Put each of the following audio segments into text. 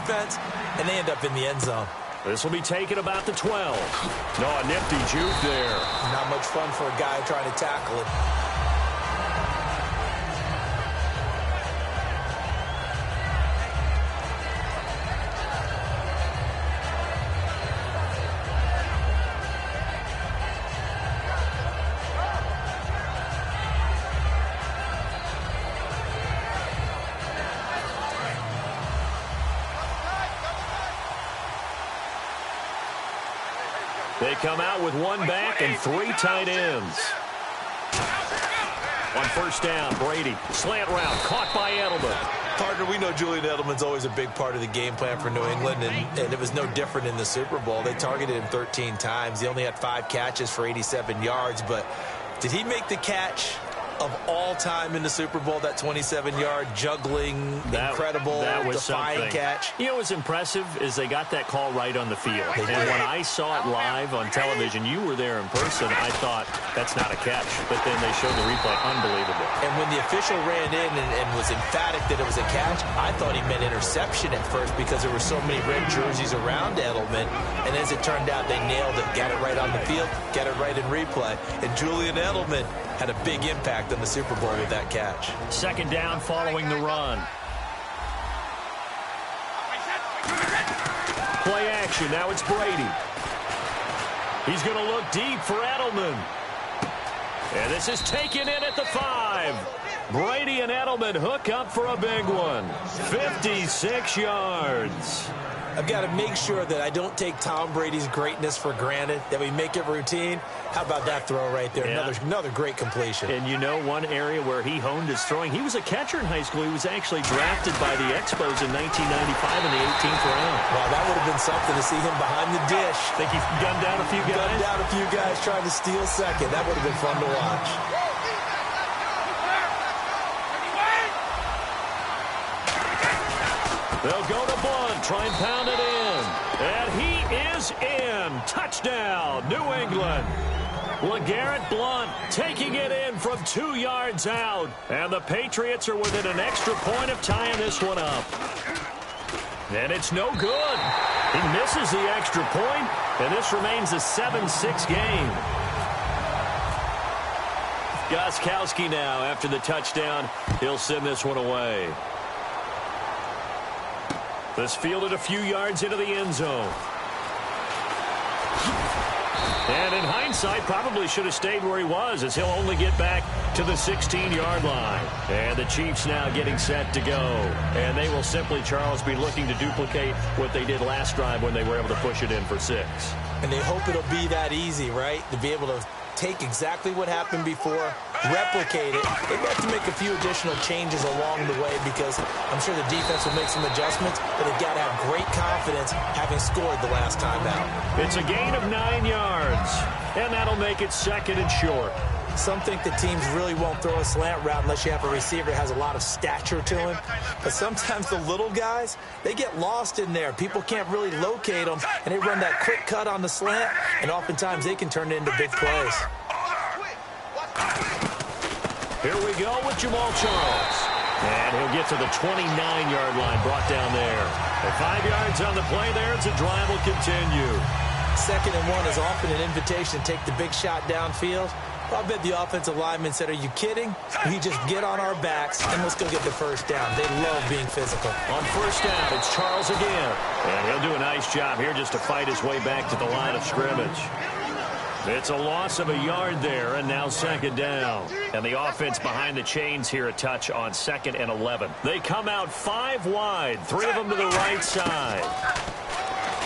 defense, and they end up in the end zone. This will be taken about the 12. No, a nifty juke there. Not much fun for a guy trying to tackle it. They come out with one back and 3 tight ends. On first down, Brady. Slant route, caught by Edelman. Partner, we know Julian Edelman's always a big part of the game plan for New England, and it was no different in the Super Bowl. They targeted him 13 times. He only had 5 catches for 87 yards, but did he make the catch of all time in the Super Bowl, that 27-yard juggling, incredible, defying catch? You know what's impressive is they got that call right on the field. And when I saw it live on television, you were there in person, I thought, that's not a catch. But then they showed the replay. Unbelievable. And when the official ran in and was emphatic that it was a catch, I thought he meant interception at first because there were so many red jerseys around Edelman. And as it turned out, they nailed it. Got it right on the field, got it right in replay. And Julian Edelman had a big impact in the Super Bowl with that catch. Second down following the run. Play action. Now it's Brady. He's going to look deep for Edelman. And this is taken in at the 5. Brady and Edelman hook up for a big one. 56 yards. I've got to make sure that I don't take Tom Brady's greatness for granted, that we make it routine. How about that throw right there? Yeah. Another great completion. And you know one area where he honed his throwing, he was a catcher in high school. He was actually drafted by the Expos in 1995 in the 18th round. Wow, that would have been something to see him behind the dish. Think he gunned down a few guys? Gunned down a few guys trying to steal second. That would have been fun to watch. They'll go to Blunt, try and pound it in. And he is in. Touchdown, New England. LeGarrette Blunt taking it in from 2 yards out. And the Patriots are within an extra point of tying this one up. And it's no good. He misses the extra point, and this remains a 7-6 game. Gostkowski now, after the touchdown, he'll send this one away. This fielded a few yards into the end zone. And in hindsight, probably should have stayed where he was, as he'll only get back to the 16-yard line. And the Chiefs now getting set to go. And they will simply, Charles, be looking to duplicate what they did last drive when they were able to push it in for 6. And they hope it'll be that easy, right? To be able to take exactly what happened before, replicate it. They've got to make a few additional changes along the way because I'm sure the defense will make some adjustments, but they've got to have great confidence having scored the last time out. It's a gain of 9 yards, and that'll make it second and short. Some think that teams really won't throw a slant route unless you have a receiver that has a lot of stature to him. But sometimes the little guys, they get lost in there. People can't really locate them, and they run that quick cut on the slant, and oftentimes they can turn it into big plays. Here we go with Jamal Charles. And he'll get to the 29-yard line, brought down there. And 5 yards on the play there as the drive will continue. 2nd and 1 is often an invitation to take the big shot downfield. I bet the offensive lineman said, are you kidding? We just get on our backs and let's go get the first down. They love being physical. On first down, it's Charles again. And he'll do a nice job here just to fight his way back to the line of scrimmage. It's a loss of a yard there, and now 2nd down. And the offense behind the chains here a touch on 2nd and 11. They come out 5 wide, 3 of them to the right side.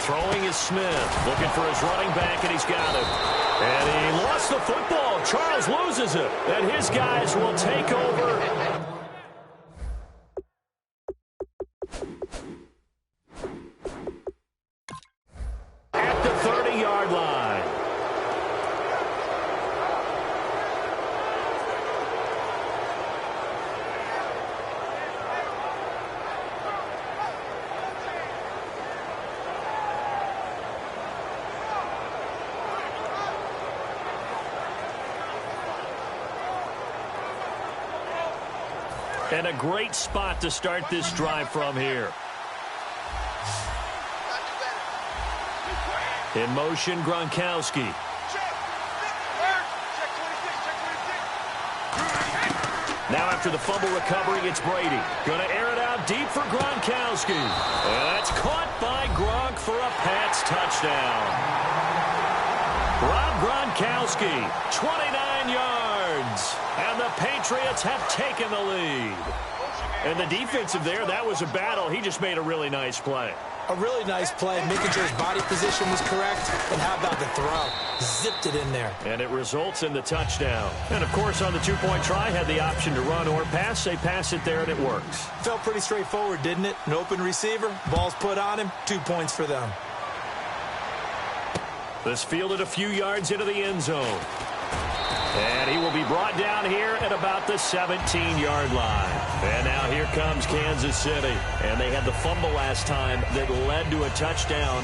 Throwing is Smith, looking for his running back, and he's got it. And he lost the football. Charles loses it. And his guys will take over. At the 30-yard line. And a great spot to start this drive from here. In motion, Gronkowski. Now after the fumble recovery, it's Brady. Going to air it out deep for Gronkowski. And that's caught by Gronk for a Pats touchdown. Rob Gronkowski, 29 yards. And the Patriots have taken the lead. And the defensive there, that was a battle. He just made a really nice play. A really nice play, making sure his body position was correct. And how about the throw? Zipped it in there. And it results in the touchdown. And, of course, on the two-point try, had the option to run or pass. They pass it there, and it works. Felt pretty straightforward, didn't it? An open receiver, ball's put on him, 2 points for them. This fielded a few yards into the end zone. And he will be brought down here at about the 17-yard line. And now here comes Kansas City. And they had the fumble last time that led to a touchdown.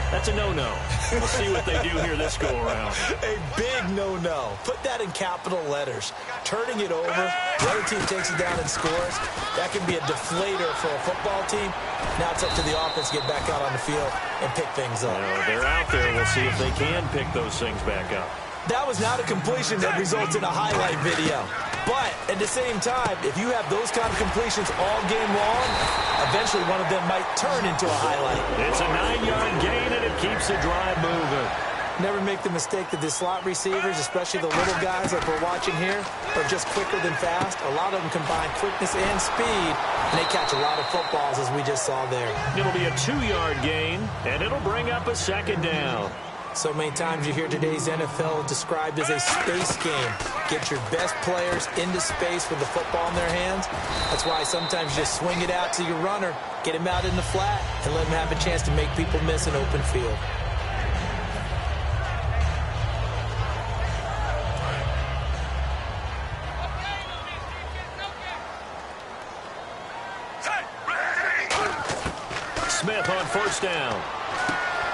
That's a no-no. We'll see what they do here this go-around. A big no-no. Put that in capital letters. Turning it over, the other team takes it down and scores. That can be a deflator for a football team. Now it's up to the offense to get back out on the field and pick things up. Well, they're out there. We'll see if they can pick those things back up. That was not a completion that results in a highlight video. But at the same time, if you have those kind of completions all game long, eventually one of them might turn into a highlight. It's a 9-yard gain, and it keeps the drive moving. Never make the mistake that the slot receivers, especially the little guys like we're watching here, are just quicker than fast. A lot of them combine quickness and speed, and they catch a lot of footballs, as we just saw there. It'll be a 2-yard gain, and it'll bring up a second down. So many times you hear today's NFL described as a space game. Get your best players into space with the football in their hands. That's why sometimes you just swing it out to your runner, get him out in the flat, and let him have a chance to make people miss an open field. Smith on first down.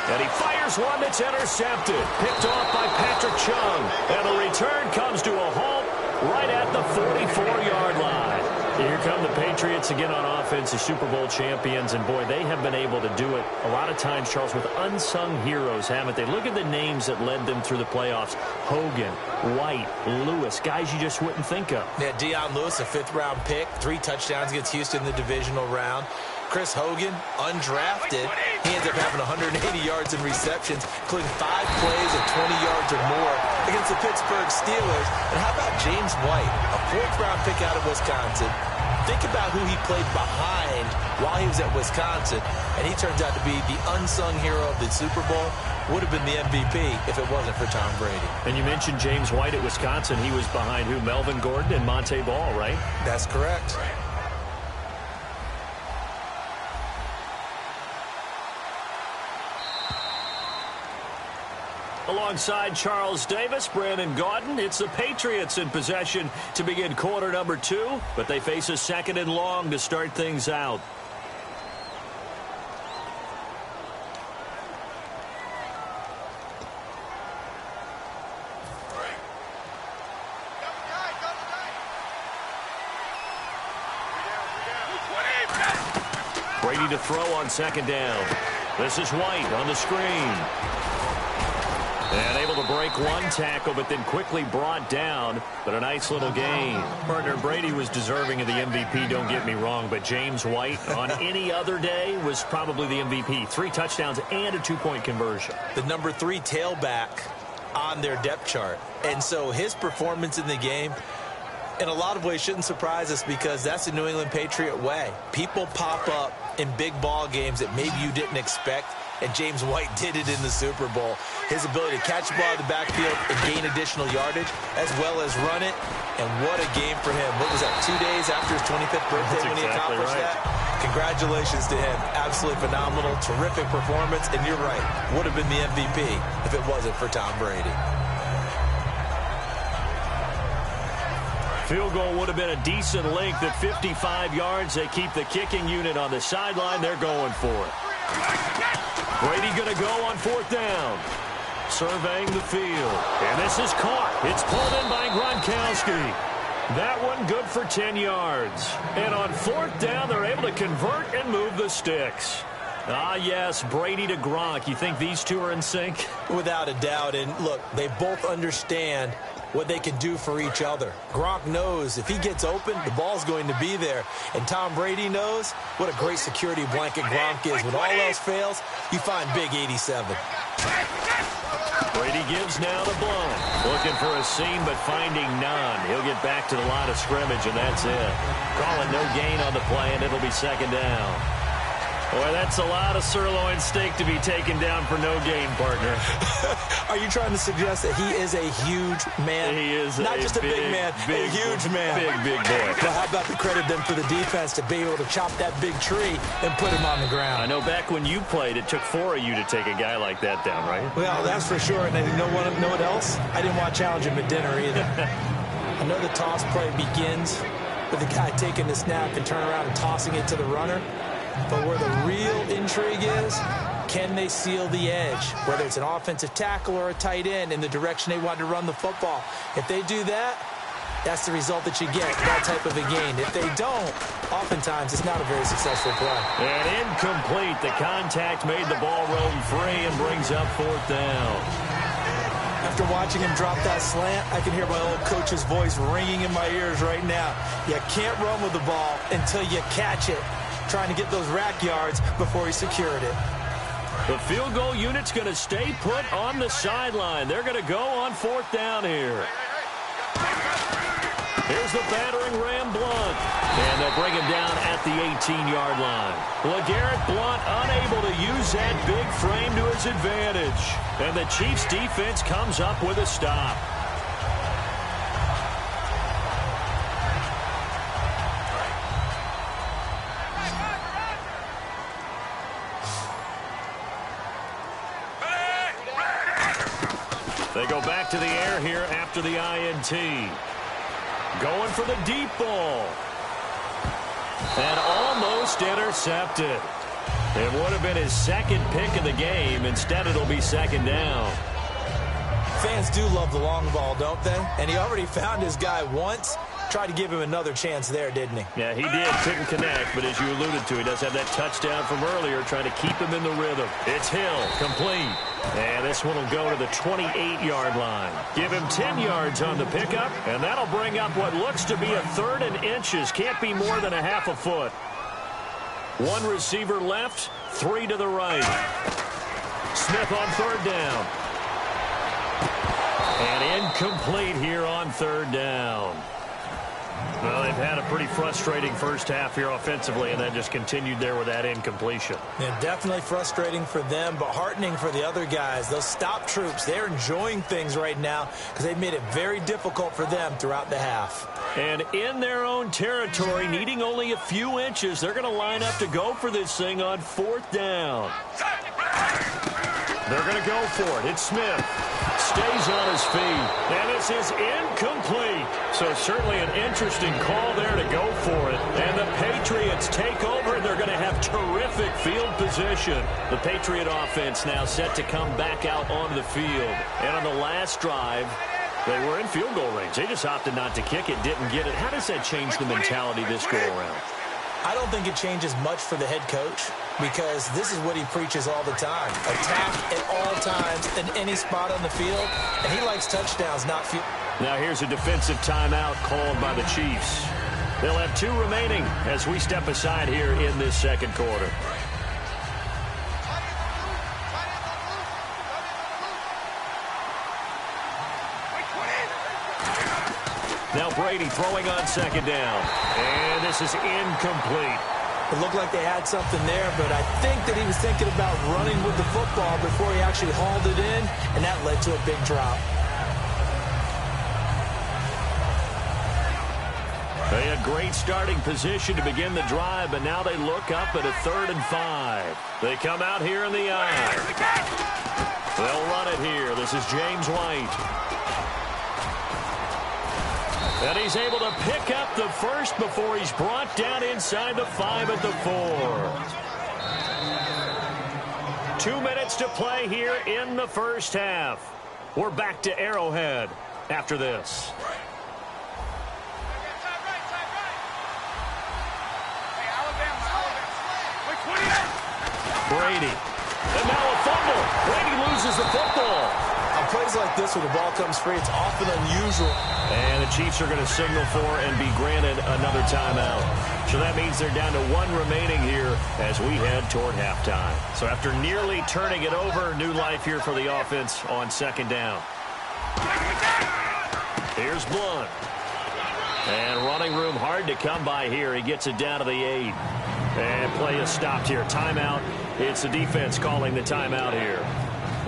And he fires one that's intercepted. Picked off by Patrick Chung. And the return comes to a halt right at the 44-yard line. Here come the Patriots again on offense, the Super Bowl champions. And, boy, they have been able to do it a lot of times, Charles, with unsung heroes, haven't they? Look at the names that led them through the playoffs. Hogan, White, Lewis, guys you just wouldn't think of. Yeah, Deion Lewis, a 5th-round pick, 3 touchdowns against Houston in the divisional round. Chris Hogan, undrafted. He ends up having 180 yards in receptions, including 5 plays of 20 yards or more against the Pittsburgh Steelers. And how about James White, a 4th-round pick out of Wisconsin? Think about who he played behind while he was at Wisconsin, and he turns out to be the unsung hero of the Super Bowl. Would have been the MVP if it wasn't for Tom Brady. And you mentioned James White at Wisconsin. He was behind who? Melvin Gordon and Monte Ball, right? That's correct. Alongside Charles Davis, Brandon Gaudin, it's the Patriots in possession to begin quarter number 2, but they face a 2nd and long to start things out. Brady to throw on 2nd down. This is White on the screen. And able to break one tackle, but then quickly brought down. But a nice little gain. Partner, Brady was deserving of the MVP, don't get me wrong. But James White, on any other day, was probably the MVP. 3 touchdowns and a 2-point conversion. The number 3 tailback on their depth chart. And so his performance in the game, in a lot of ways, shouldn't surprise us because that's the New England Patriot way. People pop up in big ball games that maybe you didn't expect. And James White did it in the Super Bowl. His ability to catch the ball in the backfield and gain additional yardage, as well as run it. And what a game for him. What was that, 2 days after his 25th birthday when he accomplished that? Congratulations to him. Absolutely phenomenal, terrific performance. And you're right, would have been the MVP if it wasn't for Tom Brady. Field goal would have been a decent length at 55 yards. They keep the kicking unit on the sideline. They're going for it. Brady going to go on 4th down. Surveying the field. And this is caught. It's pulled in by Gronkowski. That one good for 10 yards. And on 4th down, they're able to convert and move the sticks. Ah, yes, Brady to Gronk. You think these two are in sync? Without a doubt. And look, they both understand what they can do for each other. Gronk knows if he gets open, the ball's going to be there. And Tom Brady knows what a great security blanket Gronk is. When all else fails, you find big 87. Brady gives now to Blunt. Looking for a seam, but finding none. He'll get back to the line of scrimmage, and that's it. Calling no gain on the play, and it'll be second down. Boy, that's a lot of sirloin steak to be taken down for no gain, partner. Are you trying to suggest that he is a huge man? He is not just a big man, a huge man. Big boy. Well, how about the credit then for the defense to be able to chop that big tree and put him on the ground? I know back when you played, it took 4 of you to take a guy like that down, right? Well, that's for sure. And you know what else? I didn't want to challenge him at dinner either. I know the toss play begins with the guy taking the snap and turning around and tossing it to the runner. But where the real intrigue is, can they seal the edge? Whether it's an offensive tackle or a tight end in the direction they want to run the football. If they do that, that's the result that you get, that type of a gain. If they don't, oftentimes it's not a very successful play. And incomplete. The contact made the ball roam free and brings up fourth down. After watching him drop that slant, I can hear my old coach's voice ringing in my ears right now. You can't run with the ball until you catch it. Trying to get those rack yards before he secured it. The field goal unit's going to stay put on the sideline. They're going to go on fourth down here. Here's the battering ram, Blunt. And they'll bring him down at the 18-yard line. LeGarrette Blunt unable to use that big frame to his advantage. And the Chiefs' defense comes up with a stop. They go back to the air here after the INT. Going for the deep ball. And almost intercepted. It would have been his second pick of the game. Instead, it'll be second down. Fans do love the long ball, don't they? And he already found his guy once. Tried to give him another chance there, didn't he? Yeah, he did. Couldn't connect, but as you alluded to, he does have that touchdown from earlier, trying to keep him in the rhythm. It's Hill, complete. And this one will go to the 28-yard line. Give him 10 yards on the pickup, and that'll bring up what looks to be a third and inches. Can't be more than a half a foot. One receiver left, 3 to the right. Smith on third down. And incomplete here on third down. Well, they've had a pretty frustrating first half here offensively, and then just continued there with that incompletion. Yeah, definitely frustrating for them, but heartening for the other guys. Those stop troops, they're enjoying things right now because they've made it very difficult for them throughout the half. And in their own territory, needing only a few inches, they're going to line up to go for this thing on fourth down. They're going to go for it. It's Smith. Stays on his feet. And this is incomplete. So certainly an interesting call there to go for it. And the Patriots take over, and they're going to have terrific field position. The Patriot offense now set to come back out onto the field. And on the last drive, they were in field goal range. They just opted not to kick it, didn't get it. How does that change the mentality this go-around? I don't think it changes much for the head coach because this is what he preaches all the time. Attack at all times in any spot on the field, and he likes touchdowns, not field. Now here's a defensive timeout called by the Chiefs. They'll have 2 remaining as we step aside here in this second quarter. Now Brady throwing on second down. And this is incomplete. It looked like they had something there, but I think that he was thinking about running with the football before he actually hauled it in, and that led to a big drop. They had great starting position to begin the drive, but now they look up at a 3rd and 5. They come out here in the eye. They'll run it here. This is James White. And he's able to pick up the first before he's brought down inside the 5 at the 4. 2 minutes to play here in the first half. We're back to Arrowhead after this. Brady. And now a fumble. Brady loses the football. On plays like this where the ball comes free, it's often unusual. And the Chiefs are going to signal for and be granted another timeout. So that means they're down to one remaining here as we head toward halftime. So after nearly turning it over, new life here for the offense on second down. Here's Blunt. And running room hard to come by here. He gets it down to the 8. And play is stopped here. Timeout. It's the defense calling the timeout here.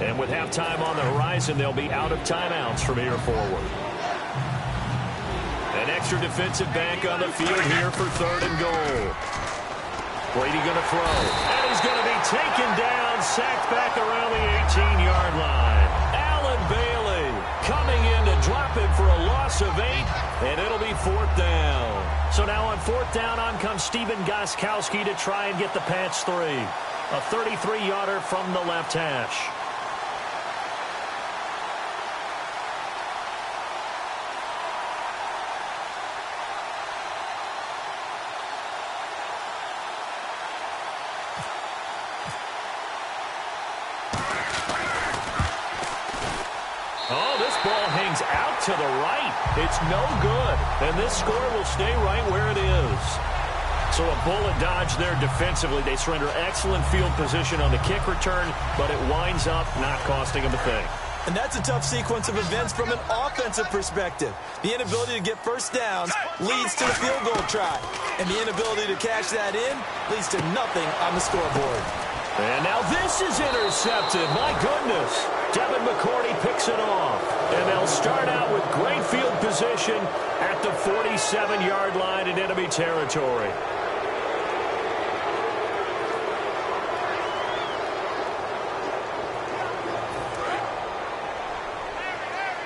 And with halftime on the horizon, they'll be out of timeouts from here forward. An extra defensive back on the field here for 3rd and goal. Brady going to throw. And he's going to be taken down, sacked back around the 18-yard line. Allen Bailey coming in to drop him for a loss of 8, and it'll be 4th down. So now on 4th down, on comes Stephen Gostkowski to try and get the patch 3. A 33-yarder from the left hash. Oh, this ball hangs out to the right. It's no good. And this score will stay right where it is. So a bullet dodge there defensively. They surrender excellent field position on the kick return, but it winds up not costing them a thing. And that's a tough sequence of events from an offensive perspective. The inability to get first downs leads to the field goal try. And the inability to cash that in leads to nothing on the scoreboard. And now this is intercepted. My goodness. Devin McCourty picks it off. And they'll start out with great field position at the 47-yard line in enemy territory.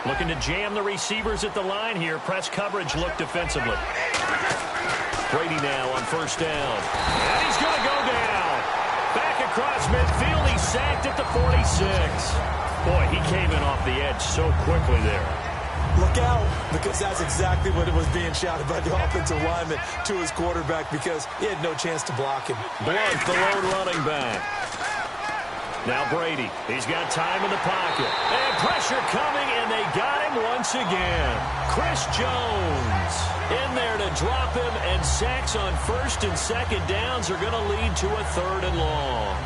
Looking to jam the receivers at the line here. Press coverage look defensively. Brady now on 1st down. And he's going to go down. Back across midfield. He's sacked at the 46. Boy, he came in off the edge so quickly there. Look out, because that's exactly what it was being shouted by the offensive lineman to his quarterback, because he had no chance to block him. Blunt, the lone running back. Now Brady, he's got time in the pocket. And pressure coming, and they got him once again. Chris Jones in there to drop him, and sacks on 1st and 2nd downs are going to lead to a 3rd and long.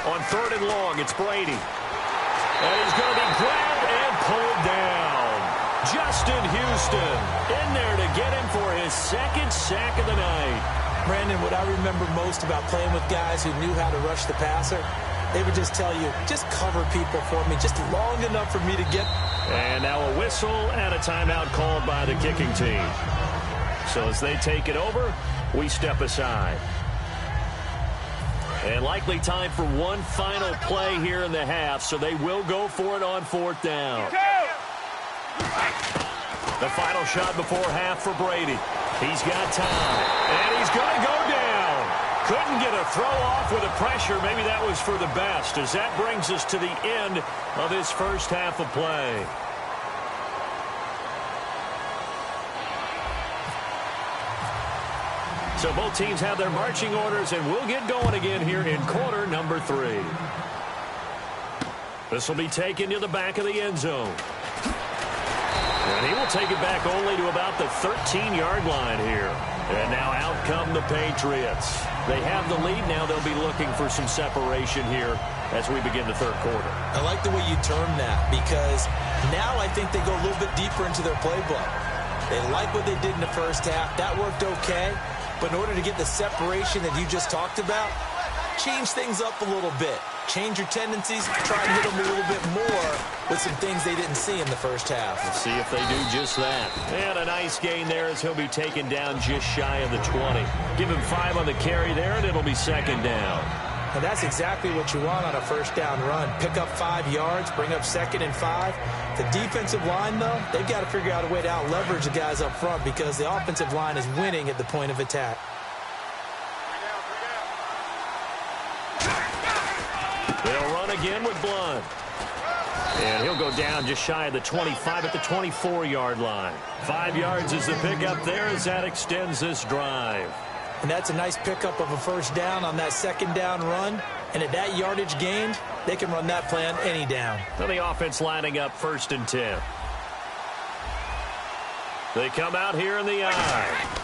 On 3rd and long, it's Brady. And he's going to be grabbed and pulled down. Justin Houston in there to get him for his 2nd sack of the night. Brandon, what I remember most about playing with guys who knew how to rush the passer, they would just tell you, just cover people for me, just long enough for me to get. And now a whistle and a timeout called by the kicking team. So as they take it over, we step aside. And likely time for one final play here in the half, so they will go for it on 4th down. The final shot before half for Brady. He's got time, and he's going to go down. Couldn't get a throw off with the pressure. Maybe that was for the best, as that brings us to the end of his first half of play. So both teams have their marching orders, and we'll get going again here in quarter number 3. This will be taken to the back of the end zone. And he will take it back only to about the 13-yard line here. And now out come the Patriots. They have the lead. Now they'll be looking for some separation here as we begin the 3rd quarter. I like the way you term that, because now I think they go a little bit deeper into their playbook. They like what they did in the first half. That worked okay. But in order to get the separation that you just talked about, change things up a little bit. Change your tendencies, try and hit them a little bit more with some things they didn't see in the first half. Let's see if they do just that. And a nice gain there as he'll be taken down just shy of the 20. Give him 5 on the carry there, and it'll be 2nd down. And that's exactly what you want on a first down run. Pick up 5 yards, bring up 2nd and 5. The defensive line, though, they've got to figure out a way to out-leverage the guys up front, because the offensive line is winning at the point of attack. They'll run again with Blunt. And he'll go down just shy of the 25 at the 24-yard line. 5 yards is the pickup there as that extends this drive. And that's a nice pickup of a first down on that second down run. And at that yardage gained, they can run that play on any down. Now the offense lining up 1st and 10. They come out here in the eye.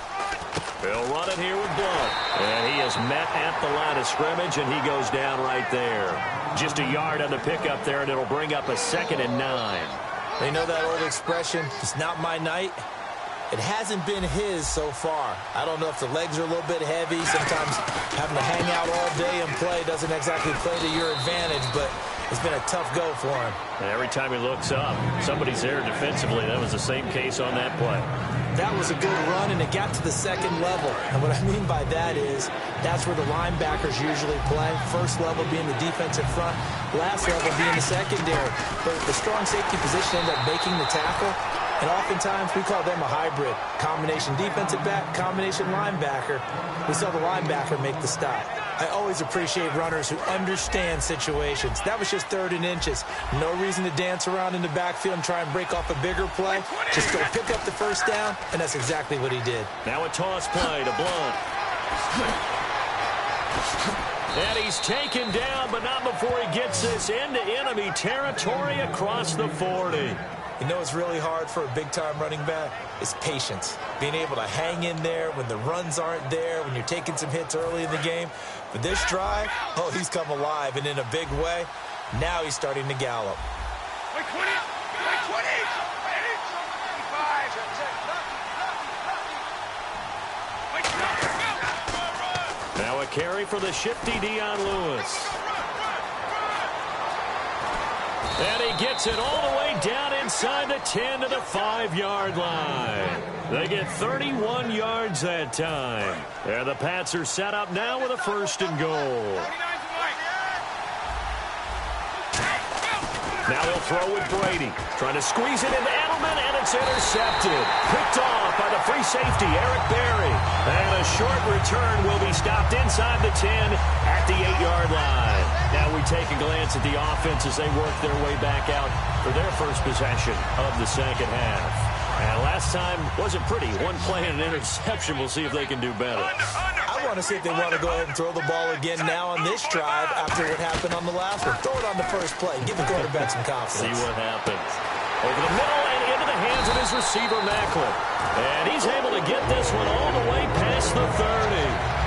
They'll run it here with Blunt. And he is met at the line of scrimmage, and he goes down right there. Just a yard on the pickup there, and it'll bring up a 2nd and 9. They know that old expression, it's not my night. It hasn't been his so far. I don't know if the legs are a little bit heavy. Sometimes having to hang out all day and play doesn't exactly play to your advantage, but it's been a tough go for him. And every time he looks up, somebody's there defensively. That was the same case on that play. That was a good run, and it got to the second level. And what I mean by that is that's where the linebackers usually play. First level being the defensive front, last level being the secondary. But the strong safety position ended up making the tackle. And oftentimes, we call them a hybrid. Combination defensive back, combination linebacker. We saw the linebacker make the stop. I always appreciate runners who understand situations. That was just 3rd and inches. No reason to dance around in the backfield and try and break off a bigger play. Just go pick up the first down, and that's exactly what he did. Now a toss play to Blunt. And he's taken down, but not before he gets this into enemy territory across the 40. You know what's really hard for a big-time running back? It's patience. Being able to hang in there when the runs aren't there, when you're taking some hits early in the game. But this drive, oh, he's come alive, and in a big way. Now he's starting to gallop. Now a carry for the shifty Dion Lewis. And he gets it all the way down inside the 10 to the 5-yard line. They get 31 yards that time. And the Pats are set up now with a 1st and goal. Now they'll throw with Brady. Trying to squeeze it into Edelman, and it's intercepted. Picked off by the free safety, Eric Berry. And a short return will be stopped inside the 10 at the 8-yard line. Now we take a glance at the offense as they work their way back out for their first possession of the second half. And last time wasn't pretty. One play and an interception. We'll see if they can do better. I want to see if they want to go ahead and throw the ball again now on this drive after what happened on the last one. Throw it on the first play. Give the quarterback some confidence. See what happens. Over the middle and into the hands of his receiver, Macklin. And he's able to get this one all the way past the 30.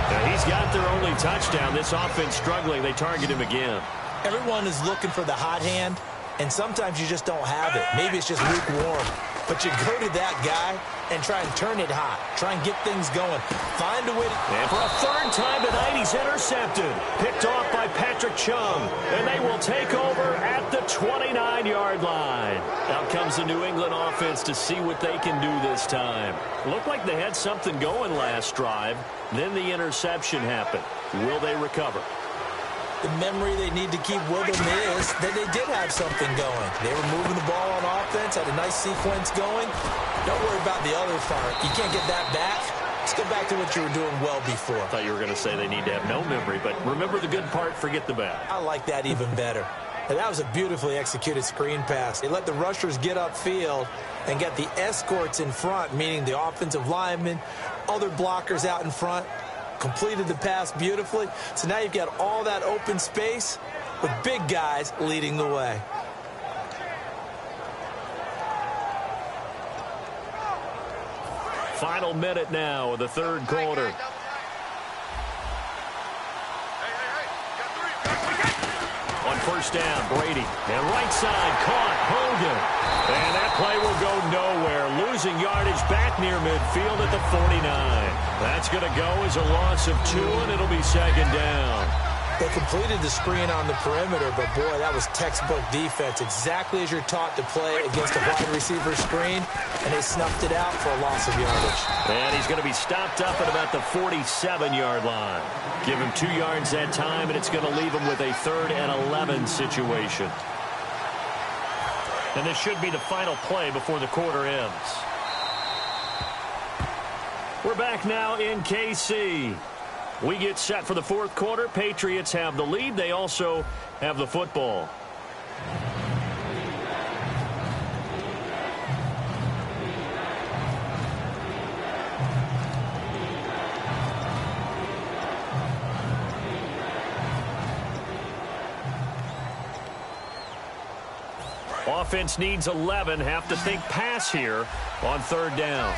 Now he's got their only touchdown. This offense struggling. They target him again. Everyone is looking for the hot hand, and sometimes you just don't have it. Maybe it's just lukewarm. But you go to that guy and try and turn it hot. Try and get things going. Find a way to... And for a 3rd time tonight, he's intercepted. Picked off by Patrick Chung. And they will take over at the 29-yard line. Out comes the New England offense to see what they can do this time. Looked like they had something going last drive. Then the interception happened. Will they recover? The memory they need to keep with them is that they did have something going. They were moving the ball on offense, had a nice sequence going. Don't worry about the other part. You can't get that back. Let's go back to what you were doing well before. I thought you were going to say they need to have no memory, but remember the good part, forget the bad. I like that even better. And that was a beautifully executed screen pass. They let the rushers get upfield and get the escorts in front, meaning the offensive linemen, other blockers out in front. Completed the pass beautifully. So now you've got all that open space with big guys leading the way. Final minute now of the 3rd quarter. On 1st down, Brady. And right side, caught, Hogan. And that play will go nowhere. Losing yardage back near midfield at the 49. That's going to go as a loss of 2, and it'll be 2nd down. They completed the screen on the perimeter, but boy, that was textbook defense. Exactly as you're taught to play against a wide receiver screen, and they snuffed it out for a loss of yardage. And he's going to be stopped up at about the 47-yard line. Give him 2 yards that time, and it's going to leave him with a 3rd and 11 situation. And this should be the final play before the quarter ends. We're back now in KC. We get set for the fourth quarter. Patriots have the lead. They also have the football. Offense needs 11. Have to think pass here on third down.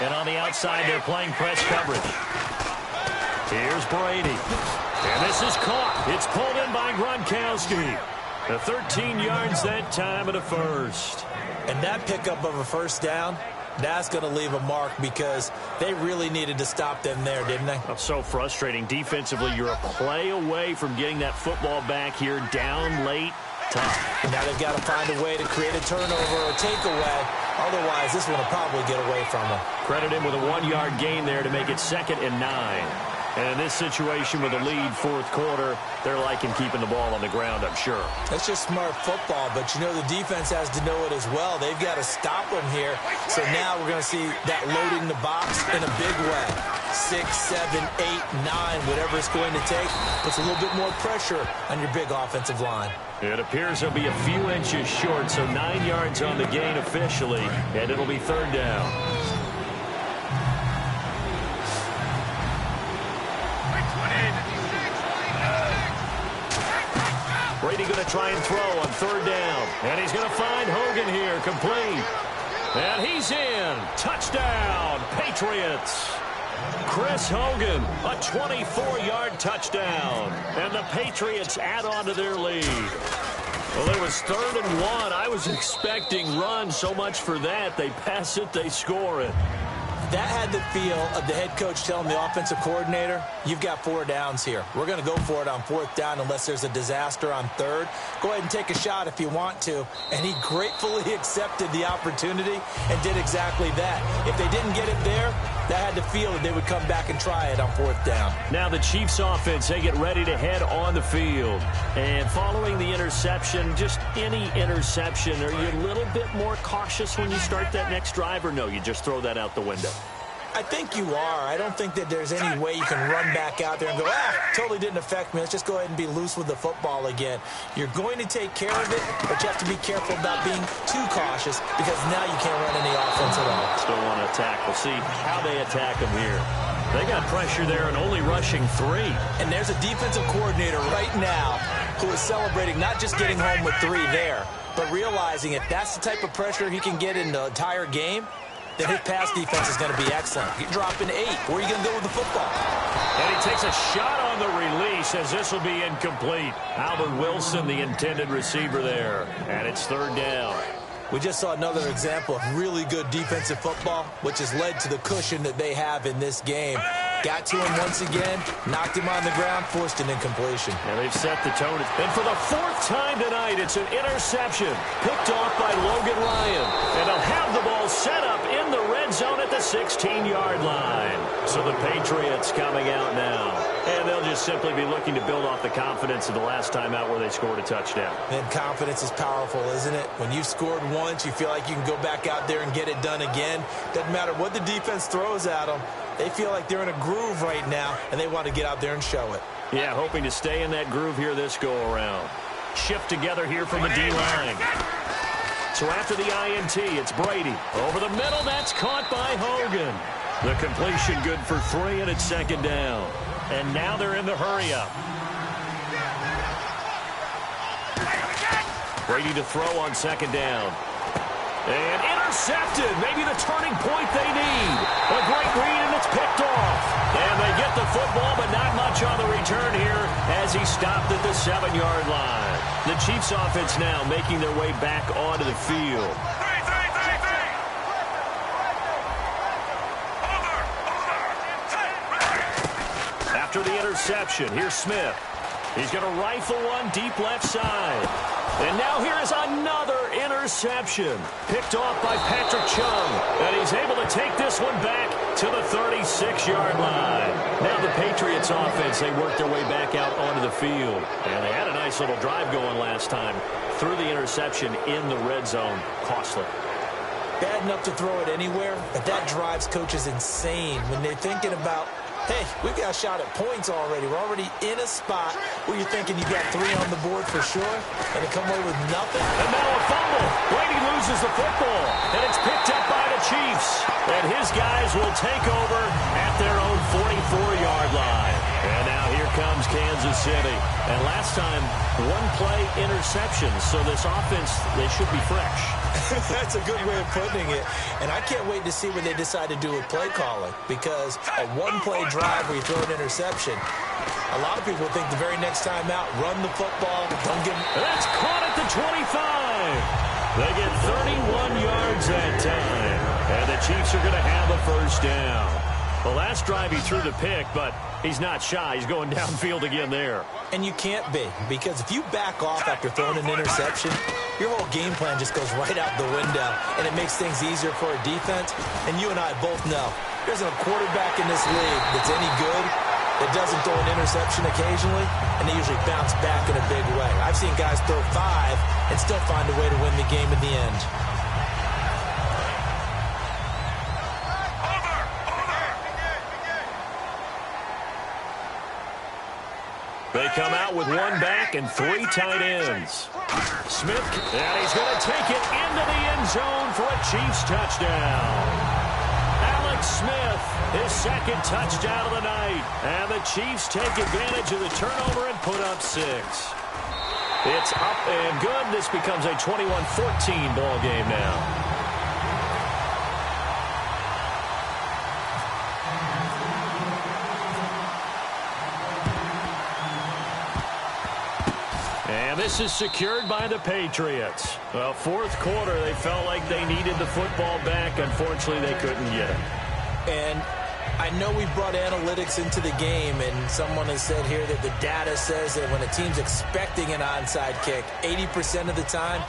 And on the outside, they're playing press coverage. Here's Brady. And this is caught. It's pulled in by Gronkowski. The 13 yards that time of the first. And that pickup of a first down, that's going to leave a mark because they really needed to stop them there, didn't they? That's so frustrating. Defensively, you're a play away from getting that football back here down late. Tough. Now they've got to find a way to create a turnover or takeaway. Otherwise, this one will probably get away from them. Credit him with a 1-yard gain there to make it 2nd and 9. And in this situation with a lead fourth quarter, they're liking keeping the ball on the ground, I'm sure. That's just smart football, but you know the defense has to know it as well. They've got to stop them here. So now we're going to see that loading the box in a big way. 6, 7, 8, 9, whatever it's going to take. Puts a little bit more pressure on your big offensive line. It appears they'll be a few inches short, so 9 yards on the gain officially, and it'll be third down. Brady going to try and throw on third down. And he's going to find Hogan here, complete. And he's in. Touchdown, Patriots. Chris Hogan, a 24-yard touchdown. And the Patriots add on to their lead. Well, it was 3rd and 1. I was expecting run, so much for that. They pass it, they score it. That had the feel of the head coach telling the offensive coordinator, you've got 4 downs here. We're going to go for it on 4th down unless there's a disaster on 3rd. Go ahead and take a shot if you want to. And he gratefully accepted the opportunity and did exactly that. If they didn't get it there, that had the feel that they would come back and try it on 4th down. Now the Chiefs offense, they get ready to head on the field. And following the interception, just any interception, are you a little bit more cautious when you start that next drive, or no, you just throw that out the window? I think you are. I don't think that there's any way you can run back out there and go, totally didn't affect me. Let's just go ahead and be loose with the football again. You're going to take care of it, but you have to be careful about being too cautious because now you can't run any offense at all. Still want to attack. We'll see how they attack them here. They got pressure there and only rushing 3. And there's a defensive coordinator right now who is celebrating not just getting home with 3 there, but realizing if that's the type of pressure he can get in the entire game, then his pass defense is going to be excellent. You're dropping 8. Where are you going to go with the football? And he takes a shot on the release as this will be incomplete. Albert Wilson, the intended receiver there. And it's 3rd down. We just saw another example of really good defensive football, which has led to the cushion that they have in this game. Got to him once again, knocked him on the ground, forced an incompletion. And they've set the tone. And for the 4th time tonight, it's an interception picked off by Logan Ryan. And they'll have the ball set up in the red zone at the 16-yard line. So the Patriots coming out now. And they'll just simply be looking to build off the confidence of the last time out where they scored a touchdown. And confidence is powerful, isn't it? When you've scored once, you feel like you can go back out there and get it done again. Doesn't matter what the defense throws at them. They feel like they're in a groove right now, and they want to get out there and show it. Yeah, hoping to stay in that groove here this go-around. Shift together here from the D-line. So after the INT, it's Brady. Over the middle, that's caught by Hogan. The completion good for 3, and it's 2nd down. And now they're in the hurry-up. Brady to throw on 2nd down. And intercepted. Maybe the turning point they need. A great read, and it's picked off. And they get the football, but not much on the return here as he stopped at the 7-yard line. The Chiefs offense now making their way back onto the field. After the interception, here's Smith. He's going to rifle one deep left side. And now here is another interception. Picked off by Patrick Chung. And he's able to take this one back to the 36-yard line. Now the Patriots offense, they work their way back out onto the field. And they had a nice little drive going last time. Through the interception in the red zone. Costly. bad enough to throw it anywhere, but that drives coaches insane when they're thinking about, hey, we've got a shot at points already. We're already in a spot where you're thinking you got 3 on the board for sure, and to come away with nothing. And now a fumble. Brady loses the football, and it's picked up by the Chiefs. And his guys will take over at their own 44-yard line. And now here comes Kansas City. And last time, 1-play interception. So this offense, they should be fresh. That's a good way of putting it. And I can't wait to see what they decide to do with play calling, because a 1-play drive where you throw an interception, a lot of people think the very next time out, run the football, don't give them. That's caught at the 25. They get 31 yards that time. And the Chiefs are going to have a first down. The last drive he threw the pick, but he's not shy. He's going downfield again there. And you can't be, because if you back off after throwing an interception, your whole game plan just goes right out the window, and it makes things easier for a defense. And you and I both know there's a quarterback in this league that's any good that doesn't throw an interception occasionally, and they usually bounce back in a big way. I've seen guys throw 5 and still find a way to win the game in the end. They come out with 1 back and 3 tight ends. Smith, and he's going to take it into the end zone for a Chiefs touchdown. Alex Smith, his second touchdown of the night. And the Chiefs take advantage of the turnover and put up 6. It's up and good. This becomes a 21-14 ball game now. And this is secured by the Patriots. Well, fourth quarter, they felt like they needed the football back. Unfortunately, they couldn't get it. And I know we brought analytics into the game, and someone has said here that the data says that when a team's expecting an onside kick, 80% of the time,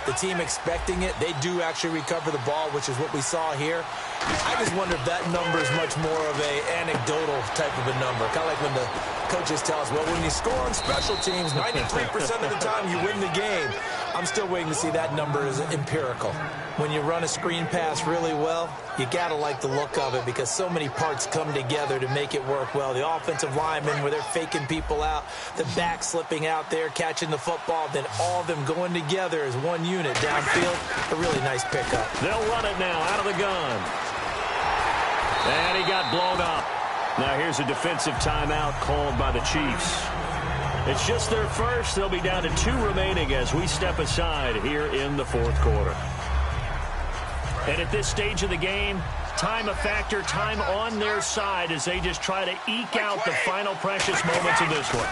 the team expecting it, they do actually recover the ball, which is what we saw here. I just wonder if that number is much more of a anecdotal type of a number. Kind of like when the coaches tell us, well, when you score on special teams, 93% of the time you win the game. I'm still waiting to see that number as empirical. When you run a screen pass really well, you got to like the look of it, because so many parts come together to make it work well. The offensive linemen, where they're faking people out, the back slipping out there, catching the football, then all of them going together as one unit downfield. A really nice pickup. They'll run it now out of the gun. And he got blown up. Now here's a defensive timeout called by the Chiefs. It's just their first. They'll be down to 2 remaining as we step aside here in the fourth quarter. And at this stage of the game, time a factor, time on their side as they just try to eke out the final precious moments of this one.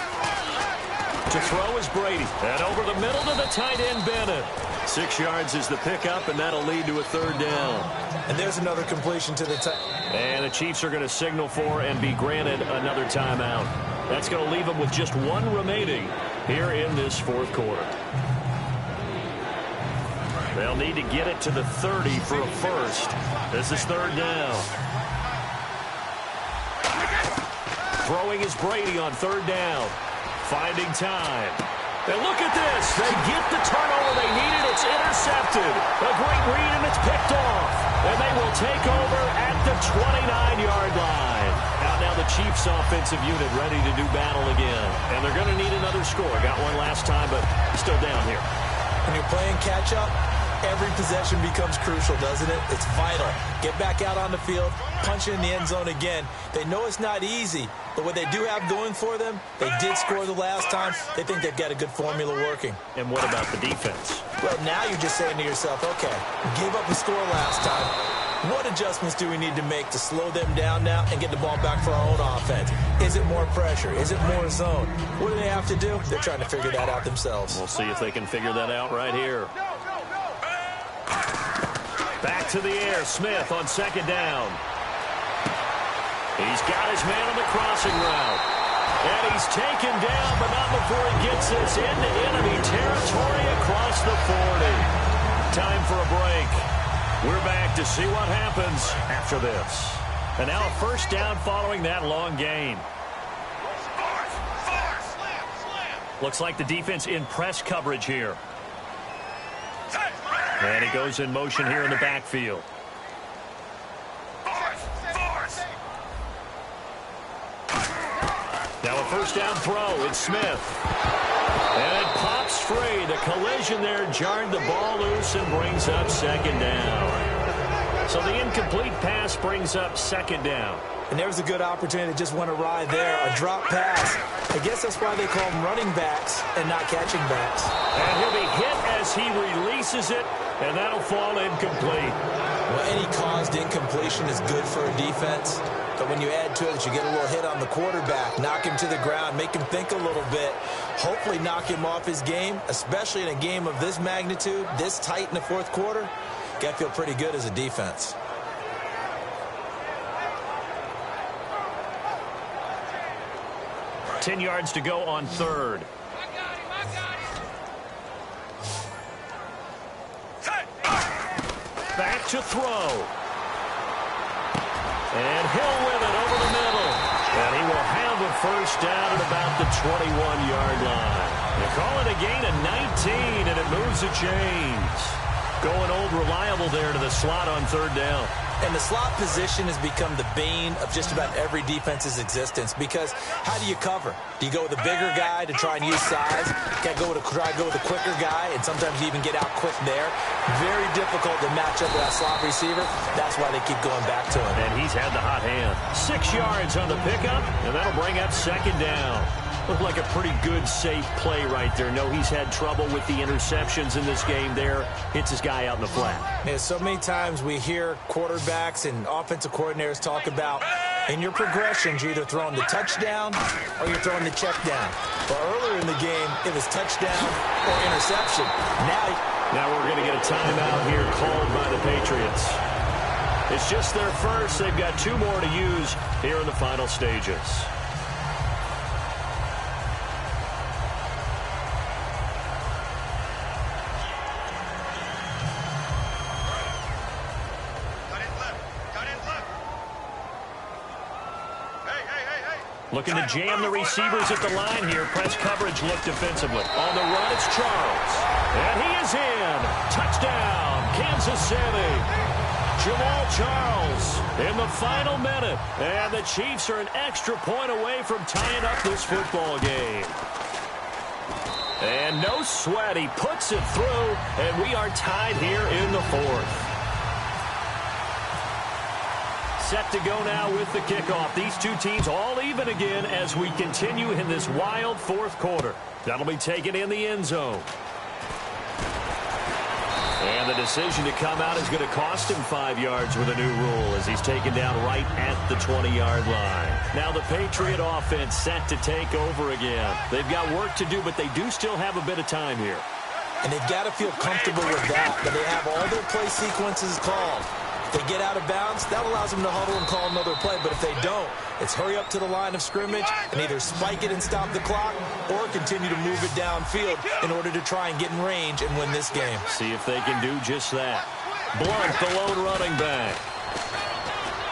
To throw is Brady. And over the middle to the tight end, Bennett. 6 yards is the pickup, and that'll lead to a third down. And there's another completion to the tight. And the Chiefs are going to signal for and be granted another timeout. That's going to leave them with just 1 remaining here in this fourth quarter. They'll need to get it to the 30 for a first. This is third down. Throwing is Brady on third down. Finding time. And look at this. They get the turnover they needed. It's intercepted. A great read, and it's picked off. And they will take over at the 29-yard line. Now the Chiefs offensive unit ready to do battle again. And they're going to need another score. Got one last time, but still down here. When you're playing catch-up, every possession becomes crucial, doesn't it? It's vital. Get back out on the field, punch it in the end zone again. They know it's not easy, but what they do have going for them, they did score the last time. They think they've got a good formula working. And what about the defense? Well, now you're just saying to yourself, okay, gave up a score last time. What adjustments do we need to make to slow them down now and get the ball back for our own offense? Is it more pressure? Is it more zone? What do they have to do? They're trying to figure that out themselves. We'll see if they can figure that out right here. Back to the air. Smith on second down. He's got his man on the crossing route. And he's taken down, but not before he gets this into enemy territory across the 40. Time for a break. We're back to see what happens after this. And now a first down following that long gain. Looks like the defense in press coverage here. And he goes in motion here in the backfield. Now a first down throw. It's Smith. And it pops free. The collision there jarred the ball loose and brings up second down. So the incomplete pass brings up second down. And there's a good opportunity that just went awry there. A drop pass. I guess that's why they call them running backs and not catching backs. And he'll be hit as he releases it, and that'll fall incomplete. Well, any caused incompletion is good for a defense. But when you add to it that you get a little hit on the quarterback, knock him to the ground, make him think a little bit, hopefully knock him off his game, especially in a game of this magnitude, this tight in the fourth quarter, got to feel pretty good as a defense. $10 yards to go on third. Back to throw. And Hill with it over the middle. And he will have a first down at about the 21-yard line. They call it a gain of 19, and it moves the chains. Going old reliable there to the slot on third down. And the slot position has become the bane of just about every defense's existence, because how do you cover? Do you go with a bigger guy to try and use size? Got to try to go with a quicker guy, and sometimes you even get out quick there. Very difficult to match up with that slot receiver. That's why they keep going back to him. And he's had the hot hand. 6 yards on the pickup, and that'll bring up second down. Looked like a pretty good, safe play right there. No, he's had trouble with the interceptions in this game there. Hits his guy out in the flat. Yeah, so many times we hear quarterbacks and offensive coordinators talk about in your progressions, you're either throwing the touchdown or you're throwing the check down. But earlier in the game, it was touchdown or interception. Now we're going to get a timeout here called by the Patriots. It's just their first. They've got 2 more to use here in the final stages. Looking to jam the receivers at the line here. Press coverage look defensively. On the run, it's Charles. And he is in. Touchdown, Kansas City. Jamal Charles in the final minute. And the Chiefs are an extra point away from tying up this football game. And no sweat. He puts it through, and we are tied here in the fourth. Set to go now with the kickoff. These two teams all even again as we continue in this wild fourth quarter. That'll be taken in the end zone. And the decision to come out is going to cost him 5 yards with a new rule as he's taken down right at the 20-yard line. Now the Patriot offense set to take over again. They've got work to do, but they do still have a bit of time here. And they've got to feel comfortable with that, but they have all their play sequences called. If they get out of bounds, that allows them to huddle and call another play. But if they don't, it's hurry up to the line of scrimmage and either spike it and stop the clock or continue to move it downfield in order to try and get in range and win this game. See if they can do just that. Blunt, the lone running back.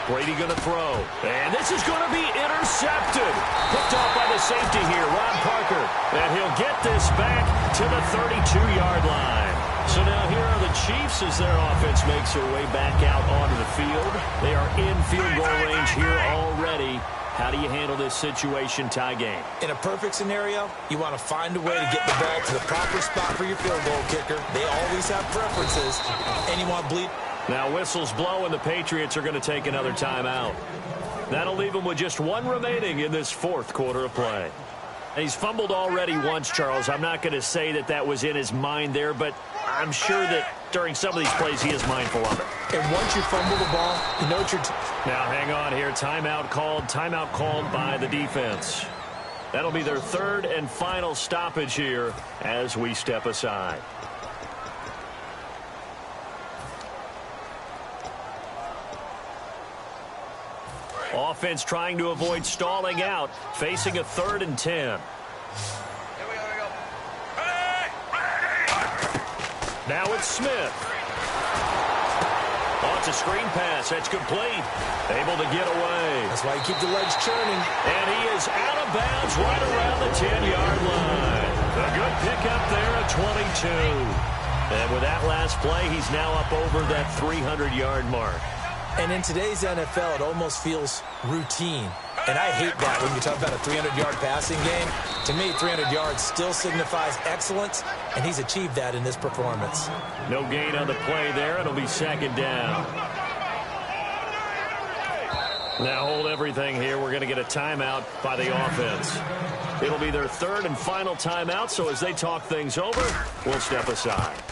Brady going to throw. And this is going to be intercepted. Picked off by the safety here, Ron Parker. And he'll get this back to the 32-yard line. So now here are the Chiefs as their offense makes their way back out onto the field. They are in field goal range here already. How do you handle this situation, tie game? In a perfect scenario, you want to find a way to get the ball to the proper spot for your field goal kicker. They always have preferences. And you want bleed. Now whistles blow and the Patriots are going to take another timeout. That'll leave them with just 1 remaining in this fourth quarter of play. He's fumbled already once, Charles. I'm not going to say that that was in his mind there, but I'm sure that during some of these plays he is mindful of it. And once you fumble the ball, you know what you're... Now hang on here. Timeout called by the defense. That'll be their third and final stoppage here as we step aside. Offense trying to avoid stalling out, facing a 3rd and 10. Here we go. Now it's Smith. Oh, it's a screen pass. That's complete. Able to get away. That's why you keep the legs churning. And he is out of bounds right around the 10-yard line. A good pickup there at 22. And with that last play, he's now up over that 300-yard mark. And in today's NFL, it almost feels routine. And I hate that when you talk about a 300-yard passing game. To me, 300 yards still signifies excellence, and he's achieved that in this performance. No gain on the play there. It'll be second down. Now hold everything here. We're going to get a timeout by the offense. It'll be their third and final timeout, so as they talk things over, we'll step aside.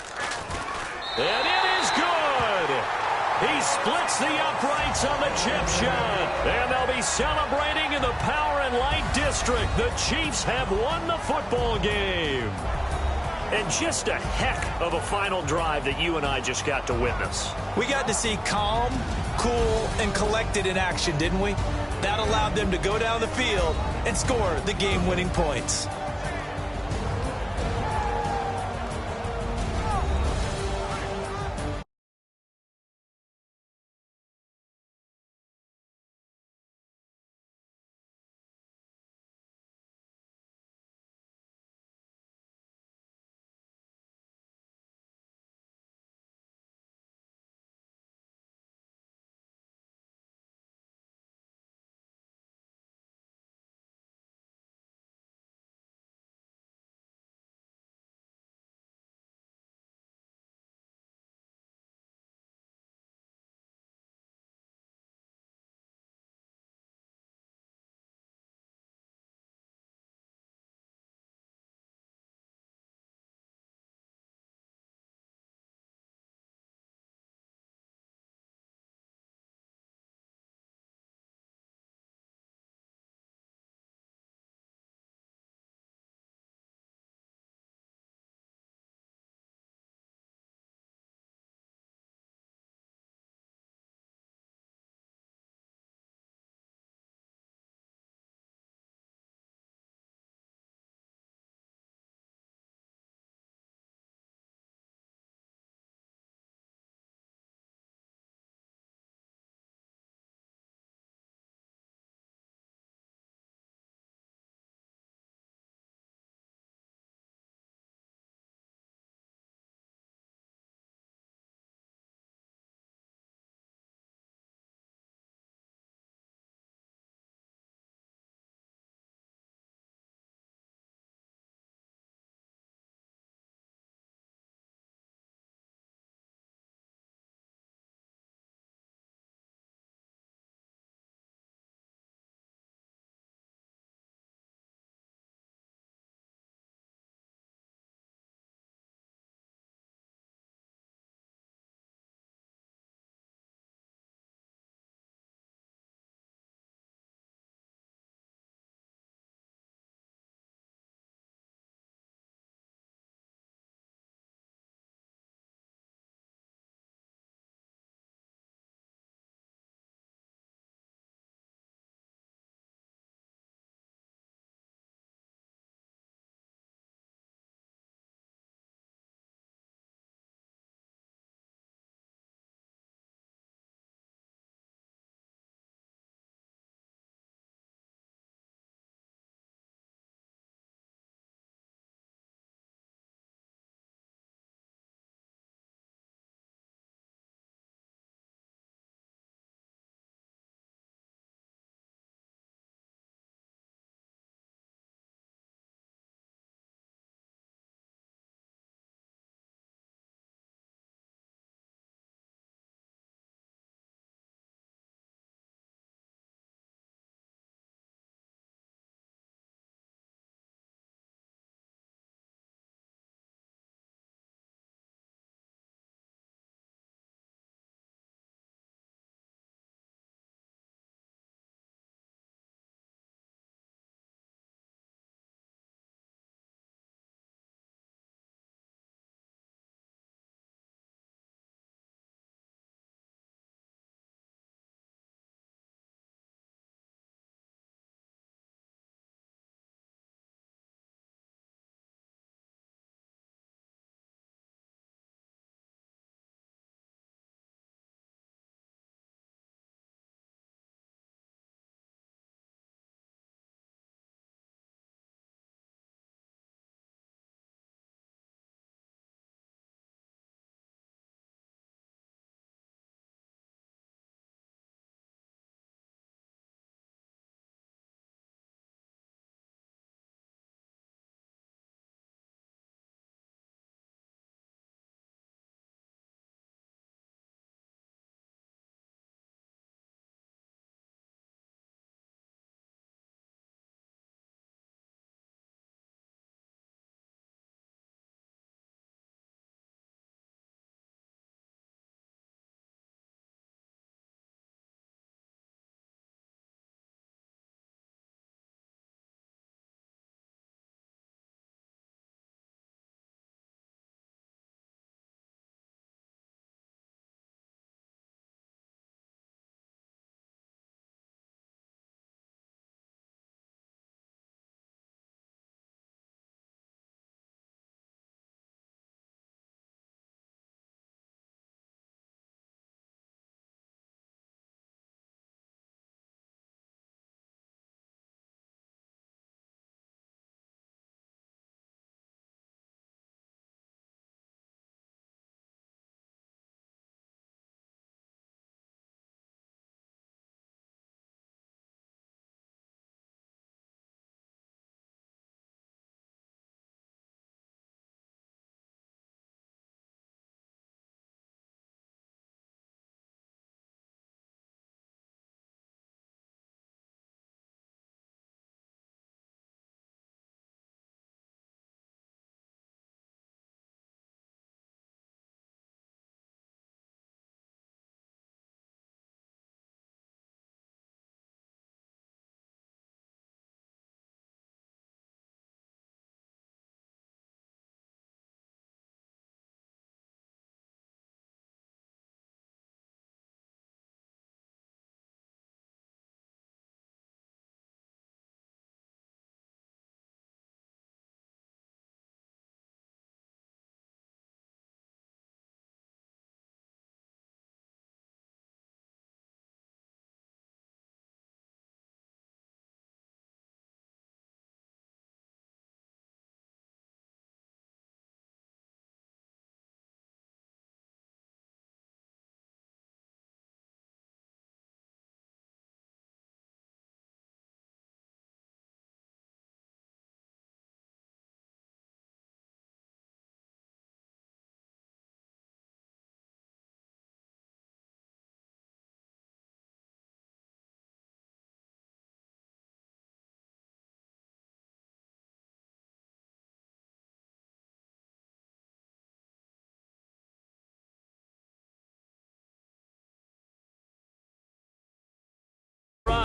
And it is good! He splits the uprights on the chip shot. And they'll be celebrating in the Power and Light District. The Chiefs have won the football game. And just a heck of a final drive that you and I just got to witness. We got to see calm, cool, and collected in action, didn't we? That allowed them to go down the field and score the game-winning points.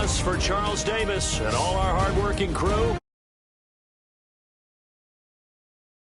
loss for Charles Davis and all our hardworking crew.